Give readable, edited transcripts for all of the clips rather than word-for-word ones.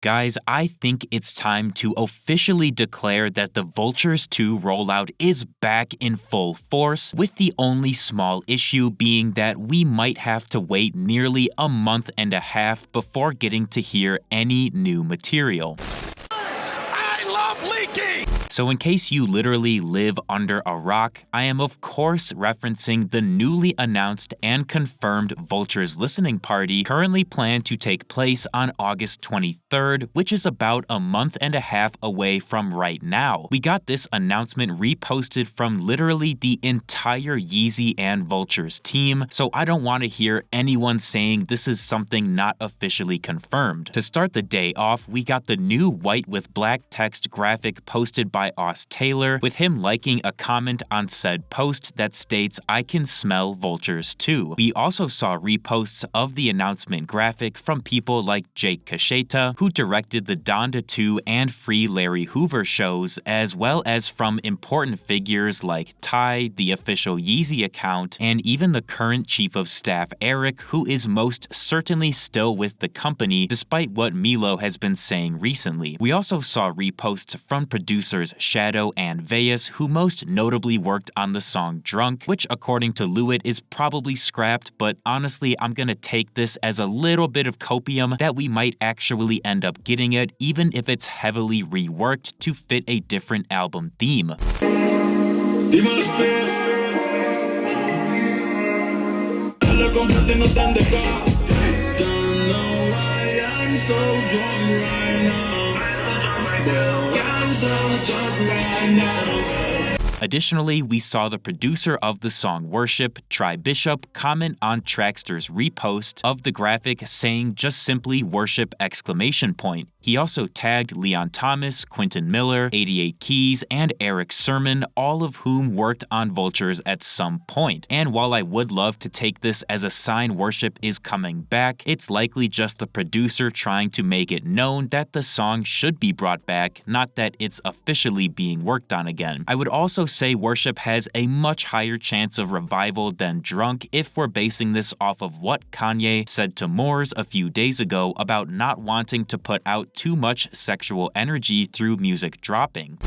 Guys, I think it's time to officially declare that the Vultures 2 rollout is back in full force, with the only small issue being that we might have to wait nearly a month and a half before getting to hear any new material. I love leaky! So in case you literally live under a rock, I am of course referencing the newly announced and confirmed Vultures listening party currently planned to take place on August 23rd, which is about a month and a half away from right now. We got this announcement reposted from literally the entire Yeezy and Vultures team, so I don't want to hear anyone saying this is something not officially confirmed. To start the day off, we got the new white with black text graphic posted by Aus Taylor, with him liking a comment on said post that states, "I can smell Vultures too." We also saw reposts of the announcement graphic from people like Jake Kasheta, who directed the Donda 2 and Free Larry Hoover shows, as well as from important figures like Ty, the official Yeezy account, and even the current chief of staff Eric, who is most certainly still with the company despite what Milo has been saying recently. We also saw reposts from producers Shadow and Veus, who most notably worked on the song Drunk, which according to Lewitt is probably scrapped, but honestly I'm gonna take this as a little bit of copium that we might actually end up getting it, even if it's heavily reworked to fit a different album theme. Additionally, we saw the producer of the song Worship, Try Bishop, comment on Traxter's repost of the graphic saying just simply worship! He also tagged Leon Thomas, Quentin Miller, 88 Keys, and Eric Sermon, all of whom worked on Vultures at some point. And while I would love to take this as a sign Worship is coming back, it's likely just the producer trying to make it known that the song should be brought back, not that it's officially being worked on again. I would also say Worship has a much higher chance of revival than Drunk if we're basing this off of what Kanye said to Moores a few days ago about not wanting to put out too much sexual energy through music dropping.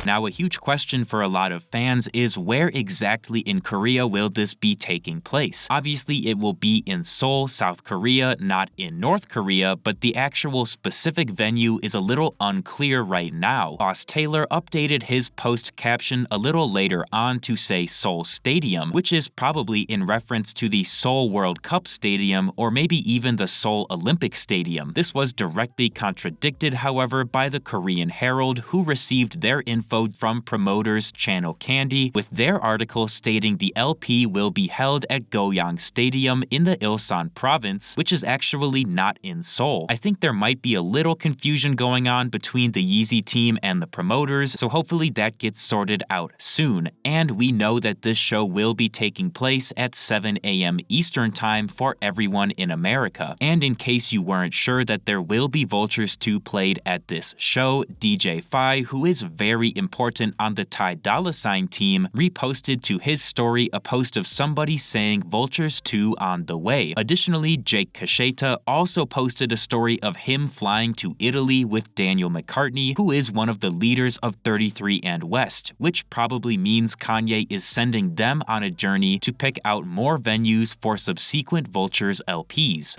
Now, a huge question for a lot of fans is where exactly in Korea will this be taking place? Obviously, it will be in Seoul, South Korea, not in North Korea, but the actual specific venue is a little unclear right now. Aus Taylor updated his post caption a little later on to say Seoul Stadium, which is probably in reference to the Seoul World Cup Stadium or maybe even the Seoul Olympic Stadium. This was directly contradicted, however, by the Korean Herald, who received their info from promoters Channel Candy, with their article stating the LP will be held at Goyang Stadium in the Ilsan province, which is actually not in Seoul. I think there might be a little confusion going on between the Yeezy team and the promoters, so hopefully that gets sorted out soon. And we know that this show will be taking place at 7 a.m. Eastern Time for everyone in America. And in case you weren't sure that there will be Vultures 2 played at this show, DJ Phi, who is very important on the Ty Dolla $ign team, reposted to his story a post of somebody saying Vultures 2 on the way. Additionally, Jake Kasheta also posted a story of him flying to Italy with Daniel McCartney, who is one of the leaders of 33 and West, which probably means Kanye is sending them on a journey to pick out more venues for subsequent Vultures LPs.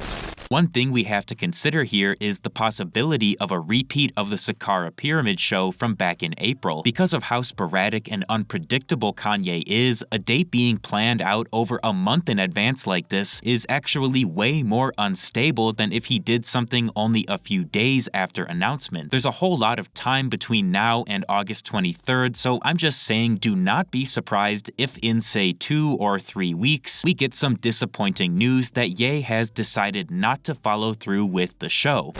One thing we have to consider here is the possibility of a repeat of the Saqqara Pyramid show from back in April. Because of how sporadic and unpredictable Kanye is, a date being planned out over a month in advance like this is actually way more unstable than if he did something only a few days after announcement. There's a whole lot of time between now and August 23rd, so I'm just saying do not be surprised if in say 2 or 3 weeks we get some disappointing news that Ye has decided not to follow through with the show.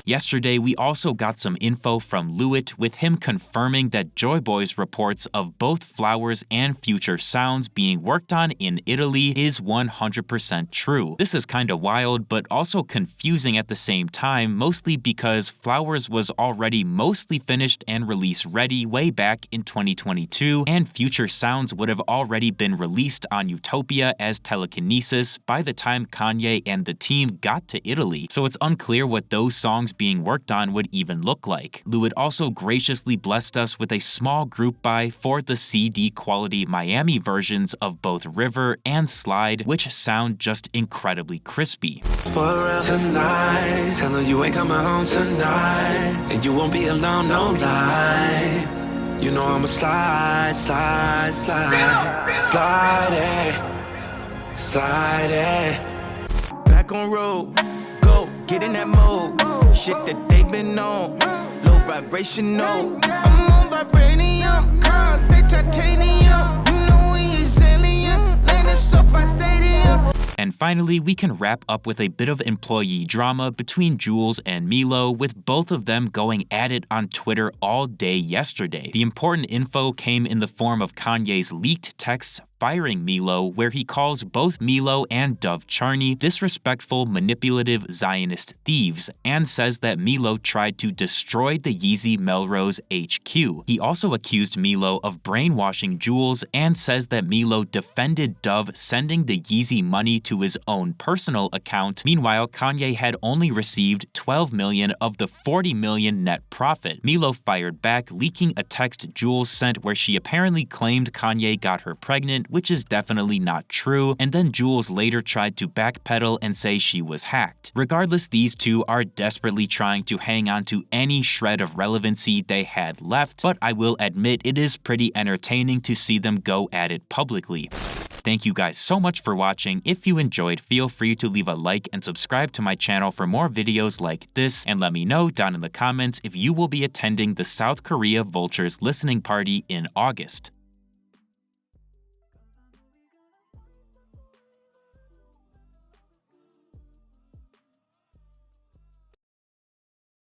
Yesterday, we also got some info from Lewitt, with him confirming that Joy Boy's reports of both Flowers and Future Sounds being worked on in Italy is 100% true. This is kinda wild, but also confusing at the same time, mostly because Flowers was already mostly finished and release ready way back in 2022, and Future Sounds would have already been released on Utopia as telekinesis by the time Kanye and the team got to Italy, so it's unclear what those songs being worked on would even look like. Lewitt also graciously blessed us with a small group buy for the CD quality Miami versions of both River and Slide, which sound just incredibly crispy. For tonight, tell her you ain't coming home tonight, and you won't be alone, no lie. You know I'ma slide, slide, slide, slide it, slide it. Back on road, go, get in that mode. Shit that they been on, low vibrational. I'm on vibranium, cars they titanium. You know we is alien, landing SoFi Stadium. And finally, we can wrap up with a bit of employee drama between Jules and Milo, with both of them going at it on Twitter all day yesterday. The important info came in the form of Kanye's leaked texts firing Milo, where he calls both Milo and Dove Charney disrespectful, manipulative Zionist thieves, and says that Milo tried to destroy the Yeezy Melrose HQ. He also accused Milo of brainwashing Jules and says that Milo defended Dove sending the Yeezy money to his own personal account. Meanwhile, Kanye had only received $12 million of the $40 million net profit. Milo fired back, leaking a text Jules sent where she apparently claimed Kanye got her pregnant, which is definitely not true, and then Jules later tried to backpedal and say she was hacked. Regardless, these two are desperately trying to hang on to any shred of relevancy they had left, but I will admit it is pretty entertaining to see them go at it publicly. Thank you guys so much for watching. If you enjoyed, feel free to leave a like and subscribe to my channel for more videos like this, and let me know down in the comments if you will be attending the South Korea Vultures listening party in August.